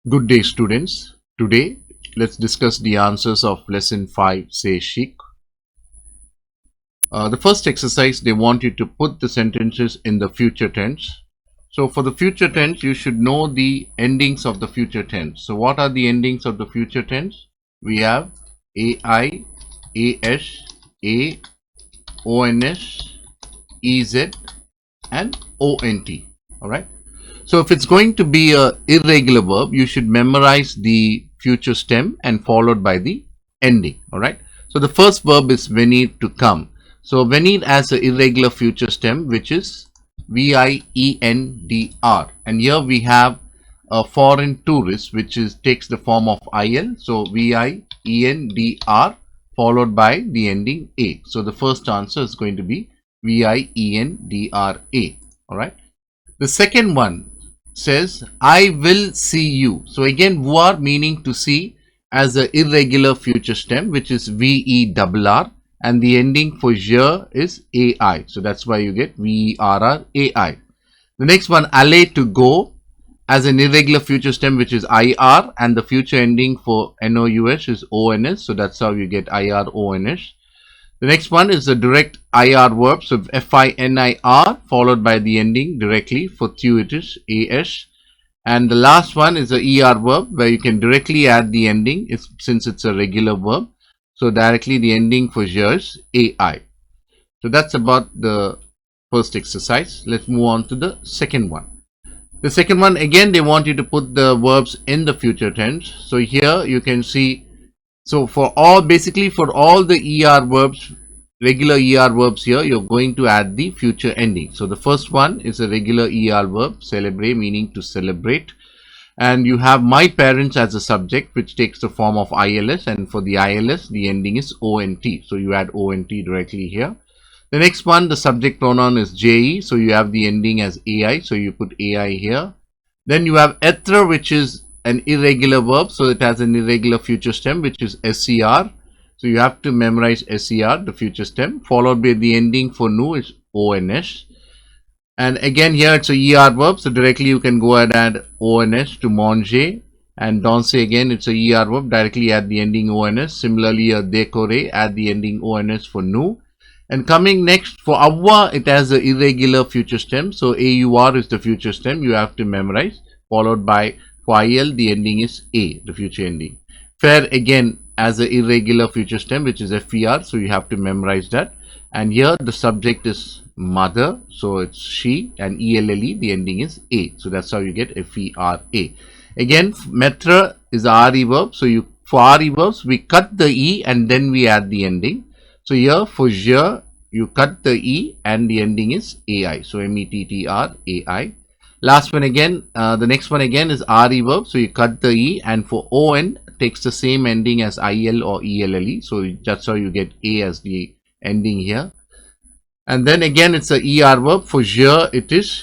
Good day, students. Today, let's discuss the answers of lesson 5, say chic. The first exercise, they want you to put the sentences in the future tense. So for the future tense, you should know the endings of the future tense. So what are the endings of the future tense? We have AI, AS, A, ONS, EZ, and ONT. All right. So if it's going to be a irregular verb, you should memorize the future stem and followed by the ending. All right. So the first verb is venir, to come. So venir has an irregular future stem, which is VIENDR, and here we have a foreign tourist, which takes the form of IL. So VIENDR followed by the ending A. So the first answer is going to be VIENDRA. All right. The second one says, I will see you. So again, voir meaning to see as an irregular future stem, which is VERR, and the ending for je is AI. So that's why you get VERR AI. The next one, aller, to go, as an irregular future stem, which is IR, and the future ending for NOUS is ONS. So that's how you get IR ONS. The next one is the direct IR verb, so FINIR followed by the ending directly. For tu it is AS. And the last one is the ER verb, where you can directly add the ending since it's a regular verb. So directly the ending for je is AI. So that's about the first exercise. Let's move on to the second one. The second one, again, they want you to put the verbs in the future tense. So here you can see, so for all, basically for all the ER verbs, regular ER verbs here, you're going to add the future ending. So the first one is a regular ER verb, celebrate, meaning to celebrate. And you have my parents as a subject, which takes the form of ILS. And for the ILS, the ending is ONT. So you add ONT directly here. The next one, the subject pronoun is JE. So you have the ending as AI. So you put AI here. Then you have etre, which is an irregular verb, so it has an irregular future stem, which is SCR. So you have to memorize SCR, the future stem, followed by the ending for nu is ONS. And again here it's a ER verb, so directly you can go ahead and add ONS to manger. And danser, again it's a ER verb, directly add the ending ONS. Similarly a décorer, add the ending ONS for nu. And coming next, for avoir, it has an irregular future stem, so AUR is the future stem, you have to memorize, followed by for IL, the ending is A, the future ending. Fair, again, as an irregular future stem, which is FER, so you have to memorize that. And here the subject is mother, so it's she, and ELLE, the ending is A. So that's how you get FERA. Again, metre is a RE verb, so for RE verbs, we cut the E and then we add the ending. So here for je, you cut the E and the ending is AI, so METTRAI. Last one again, the next one again is RE verb, so you cut the E, and for ON takes the same ending as IL or ELLE, so that's how you get A as the ending here. And then again it's a ER verb, for je it is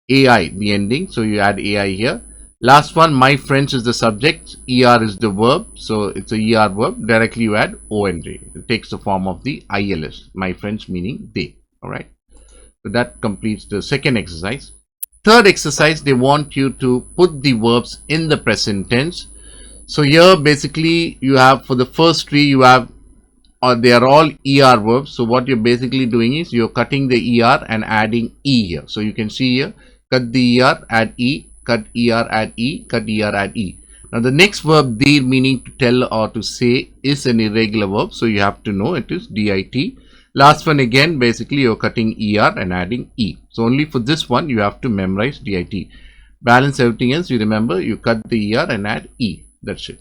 AI, the ending, so you add AI here. Last one, my friends is the subject, ER is the verb, so it's a ER verb, directly you add ONJ. It takes the form of the ILS, my friends meaning they, alright. So that completes the second exercise. Third exercise, they want you to put the verbs in the present tense. So here basically you have, for the first three you have, they are all ER verbs. So what you're basically doing is you're cutting the ER and adding E here. So you can see here, cut the ER, add E, cut ER, add E, cut ER, add E. Now the next verb, dir, meaning to tell or to say, is an irregular verb. So you have to know it is DIT. Last one again, basically you're cutting ER and adding E. So only for this one you have to memorize DIT. Balance everything else, you remember, you cut the ER and add E. That's it.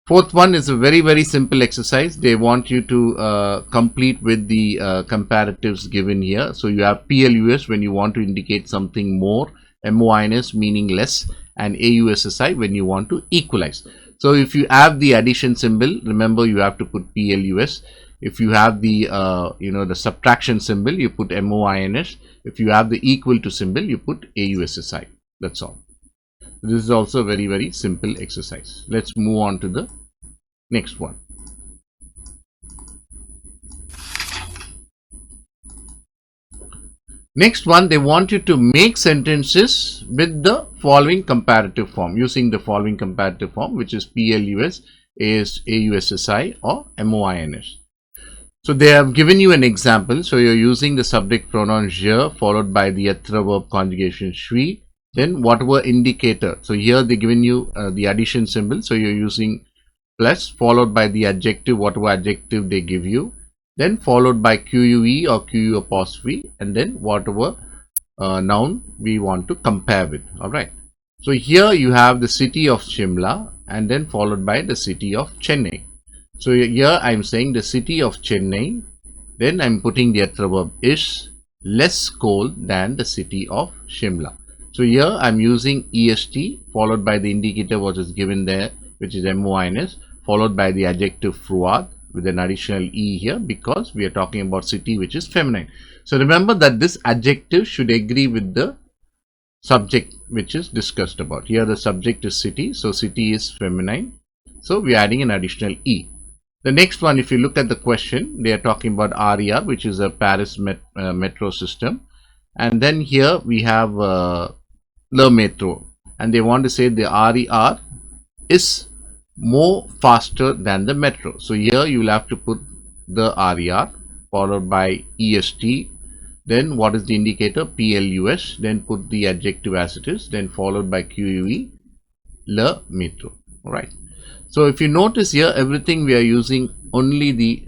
Fourth one is a very simple exercise. They want you to complete with the comparatives given here. So you have PLUS when you want to indicate something more, MOINS meaning less, and AUSSI when you want to equalize. So if you have the addition symbol, remember you have to put PLUS. If you have the the subtraction symbol, you put MOINS. If you have the equal to symbol, you put AUSSI. That's all. This is also a very simple exercise. Let's move on to the next one. Next one, they want you to make sentences with the following comparative form, using the following comparative form, which is PLUS, AS, AUSSI or MOINS. So they have given you an example. So you're using the subject pronoun je followed by the yatra verb conjugation shvi, then whatever indicator. So here they're giving you the addition symbol. So you're using plus followed by the adjective, whatever adjective they give you, then followed by QUE or QU apostrophe, and then whatever noun we want to compare with. Alright. So here you have the city of Shimla and then followed by the city of Chennai. So here I am saying the city of Chennai, then I am putting the yatra verb is less cold than the city of Shimla. So here I am using EST followed by the indicator what is given there, which is MOINS, followed by the adjective fruad with an additional E here because we are talking about city which is feminine. So remember that this adjective should agree with the subject which is discussed about. Here the subject is city, so city is feminine. So we are adding an additional E. The next one, if you look at the question, they are talking about RER, which is a Paris metro system. And then here we have Le Metro. And they want to say the RER is more faster than the metro. So here you will have to put the RER followed by EST. Then what is the indicator? PLUS. Then put the adjective as it is. Then followed by QUE, Le Metro. Alright. So if you notice here, everything we are using only the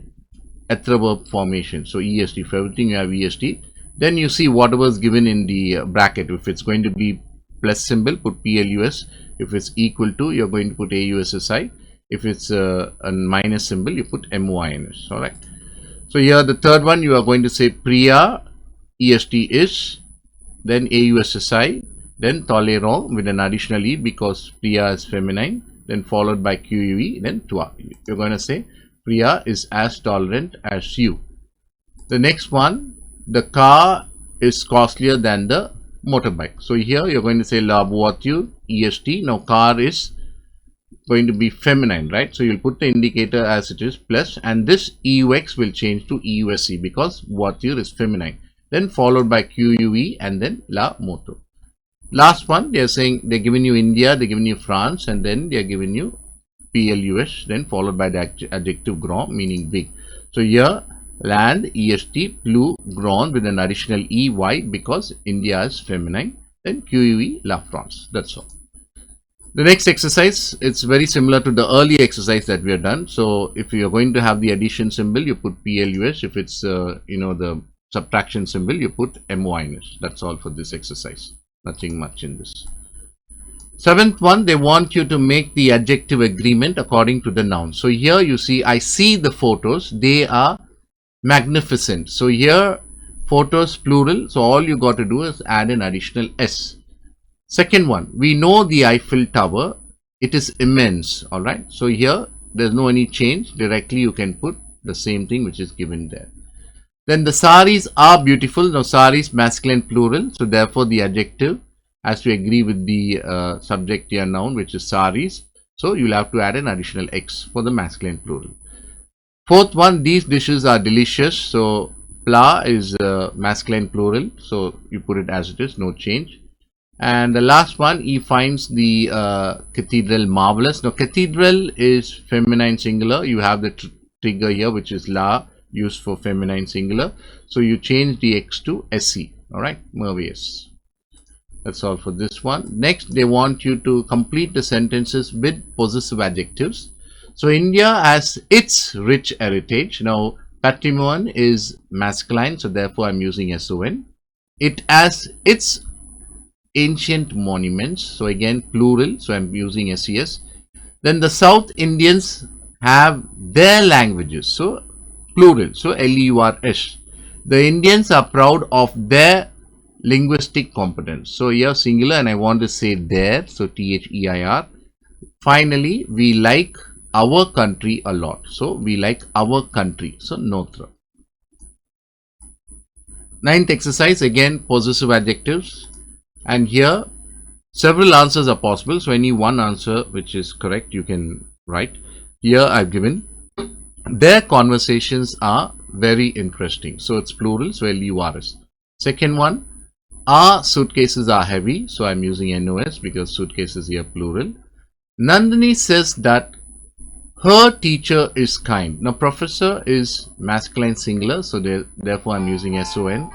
yatra verb formation. So EST, for everything you have EST. Then you see whatever is given in the bracket. If it's going to be plus symbol, put PLUS. If it's equal to, you're going to put AUSSI. If it's a minus symbol, you put MOINS. Alright. So here the third one, you are going to say Priya, EST is, then AUSSI, then tolerant with an additional E because Priya is feminine. Then followed by QUE, then toi. You're going to say Priya is as tolerant as you. The next one, the car is costlier than the motorbike. So here you're going to say la voiture, EST. Now car is going to be feminine, right? So you'll put the indicator as it is plus, and this EUX will change to EUSC because voiture is feminine. Then followed by QUE and then la moto. Last one, they are saying they're giving you India, they're giving you France, and then they're giving you PLUS, then followed by the adjective grand, meaning big. So here, land, EST, plus grand with an additional EY because India is feminine, then QUE, la France. That's all. The next exercise, it's very similar to the earlier exercise that we have done. So if you're going to have the addition symbol, you put PLUS. If it's, the subtraction symbol, you put MOINS. That's all for this exercise. Nothing much in this. Seventh one, they want you to make the adjective agreement according to the noun. So here you see, I see the photos. They are magnificent. So here, photos plural. So all you got to do is add an additional S. Second one, we know the Eiffel Tower. It is immense. All right. So here, there's no any change. Directly you can put the same thing which is given there. Then the saris are beautiful. Now saris masculine plural. So therefore the adjective has to agree with the subject here noun, which is saris. So you'll have to add an additional X for the masculine plural. Fourth one, these dishes are delicious. So pla is masculine plural. So you put it as it is, no change. And the last one, he finds the cathedral marvelous. Now cathedral is feminine singular. You have the trigger here, which is la, used for feminine singular. So you change the X to SC. Alright, marvelous. That's all for this one. Next, they want you to complete the sentences with possessive adjectives. So India has its rich heritage. Now patrimoine is masculine, so therefore I'm using SON. It has its ancient monuments, so again plural, so I'm using SES. Then the South Indians have their languages, so plural, so LEURS. The Indians are proud of their linguistic competence. So here singular, and I want to say there, so THEIR. Finally, we like our country a lot. So we like our country, so Notre. Ninth exercise, again possessive adjectives, and here several answers are possible. So any one answer which is correct you can write. Here I've given their conversations are very interesting. So it's plural, so LURS. Second one, our suitcases are heavy. So I'm using NOS because suitcases here plural. Nandini says that her teacher is kind. Now professor is masculine singular, so therefore I'm using SON.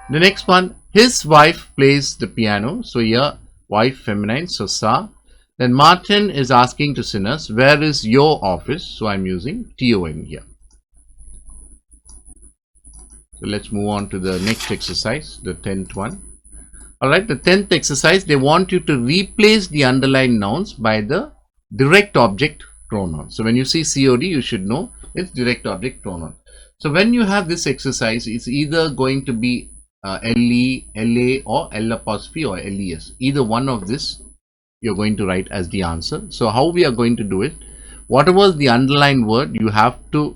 The next one, his wife plays the piano. So here wife feminine, so sa. Then Martin is asking to Sinners, where is your office? So I'm using TON here. So let's move on to the next exercise, the 10th one. Alright, the 10th exercise, they want you to replace the underlined nouns by the direct object pronoun. So when you see COD, you should know it's direct object pronoun. So when you have this exercise, it's either going to be LE, LA or L apostrophe or LES. Either one of this you're going to write as the answer. So how we are going to do it, whatever is the underlined word, you have to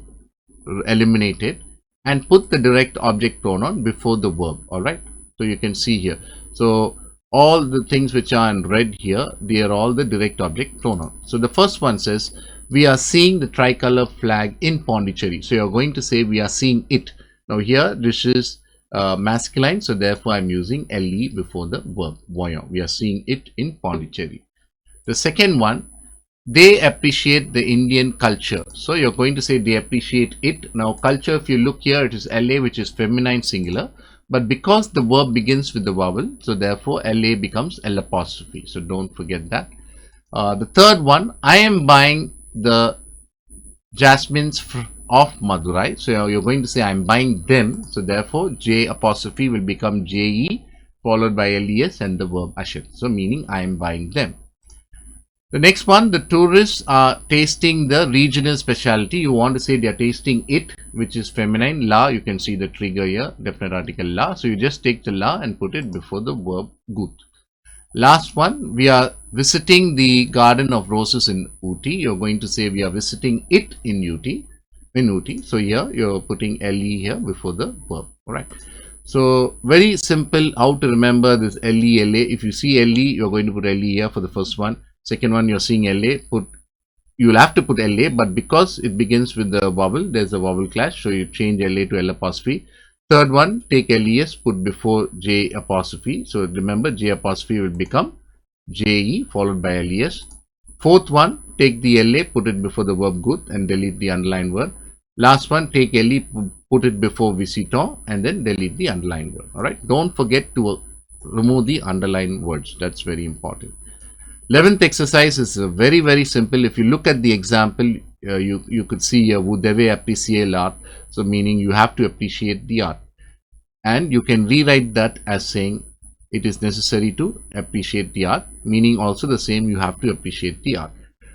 eliminate it and put the direct object pronoun before the verb. Alright, so you can see here. So all the things which are in red here, they are all the direct object pronoun. So the first one says, we are seeing the tricolor flag in Pondicherry. So you're going to say we are seeing it. Now here this is masculine, so therefore I'm using LE before the verb. Voyons. We are seeing it in Pondicherry. The second one, they appreciate the Indian culture. So you're going to say they appreciate it. Now culture, if you look here, it is LA, which is feminine singular. But because the verb begins with the vowel, so therefore LA becomes L apostrophe. So don't forget that. The third one, I am buying the jasmines of Madurai. So you're going to say I'm buying them. So therefore J apostrophe will become JE followed by LES and the verb usher. So meaning I am buying them. The next one, the tourists are tasting the regional specialty. You want to say they are tasting it, which is feminine. La, you can see the trigger here, definite article la. So you just take the la and put it before the verb gut. Last one, we are visiting the garden of roses in Ooty. You're going to say we are visiting it in Ooty. So here you're putting LE here before the verb. Alright. So very simple how to remember this LE, LA. If you see LE, you're going to put LE here for the first one. Second one, you're seeing LA, you will have to put LA, but because it begins with the vowel, there's a vowel clash, so you change LA to L apostrophe. Third one, take LES, put before J apostrophe. So remember, J apostrophe will become JE followed by LES. Fourth one, take the LA, put it before the verb good and delete the underlined word. Last one, take LE, put it before visitor and then delete the underlined word. Alright, don't forget to remove the underlined words. That's very important. 11th exercise is very, very simple. If you look at the example, you could see here, vous devez apprécier l'art. So meaning you have to appreciate the art. And you can rewrite that as saying it is necessary to appreciate the art. Meaning also the same, you have to appreciate the art.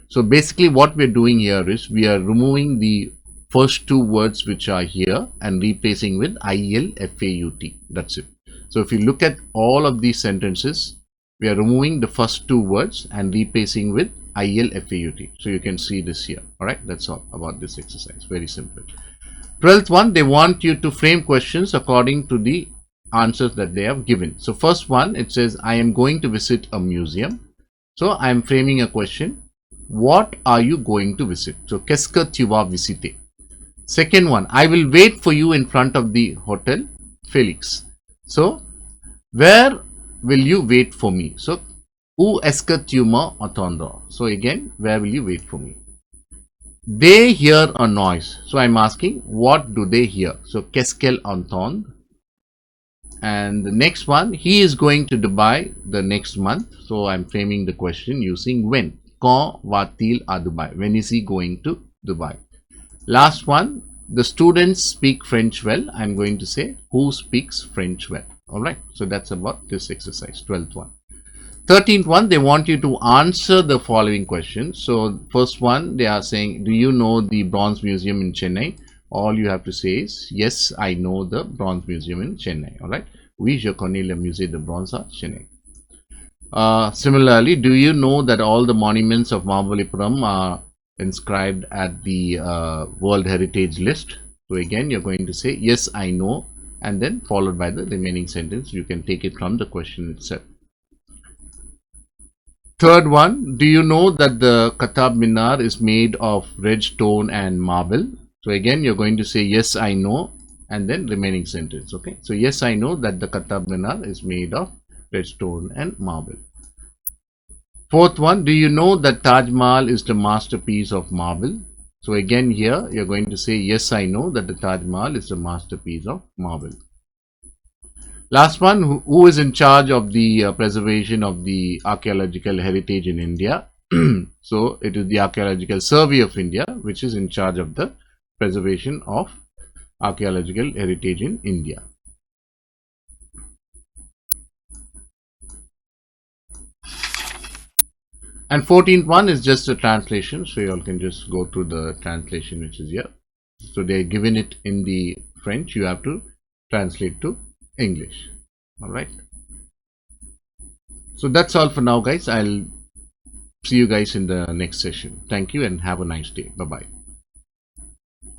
So basically what we're doing here is we are removing the first two words which are here and replacing with ILFAUT. That's it. So if you look at all of these sentences, we are removing the first two words and replacing with ILFAUT. So you can see this here. Alright, that's all about this exercise. Very simple. 12th one, they want you to frame questions according to the answers that they have given. So first one, it says, I am going to visit a museum. So I am framing a question. What are you going to visit? So, qu'est-ce que tu vas visiter? Second one, I will wait for you in front of the hotel, Felix. So, where will you wait for me? So, où est-ce que tu m'attendras? So again, where will you wait for me? They hear a noise. So I'm asking, what do they hear? So, qu'est-ce qu'elles entendent? And the next one, he is going to Dubai the next month. So I'm framing the question using when. Quand va-t-il à Dubai? When is he going to Dubai? Last one, the students speak French well. I'm going to say, who speaks French well? Alright, so that's about this exercise, 12th one. 13th one, they want you to answer the following questions. So first one, they are saying, do you know the Bronze Museum in Chennai? All you have to say is, yes, I know the Bronze Museum in Chennai. Alright, oui, je connais le musée de bronze à Chennai. Similarly, do you know that all the monuments of Mahabalipuram are inscribed at the World Heritage List? So again, you're going to say, yes, I know, and then followed by the remaining sentence. You can take it from the question itself. Third one, do you know that the Qutb Minar is made of red stone and marble? So again, you're going to say, yes, I know, and then remaining sentence. Okay, so yes, I know that the Qutb Minar is made of red stone and marble. Fourth one, do you know that Taj Mahal is the masterpiece of marble? So again here you're going to say yes, I know that the Taj Mahal is the masterpiece of marble. Last one, who is in charge of the preservation of the archaeological heritage in India? So it is the Archaeological Survey of India which is in charge of the preservation of archaeological heritage in India. And 14th one is just a translation, so you all can just go through the translation which is here. So they are given it in the French, you have to translate to English. Alright, so that's all for now guys. I'll see you guys in the next session. Thank you and have a nice day. Bye bye.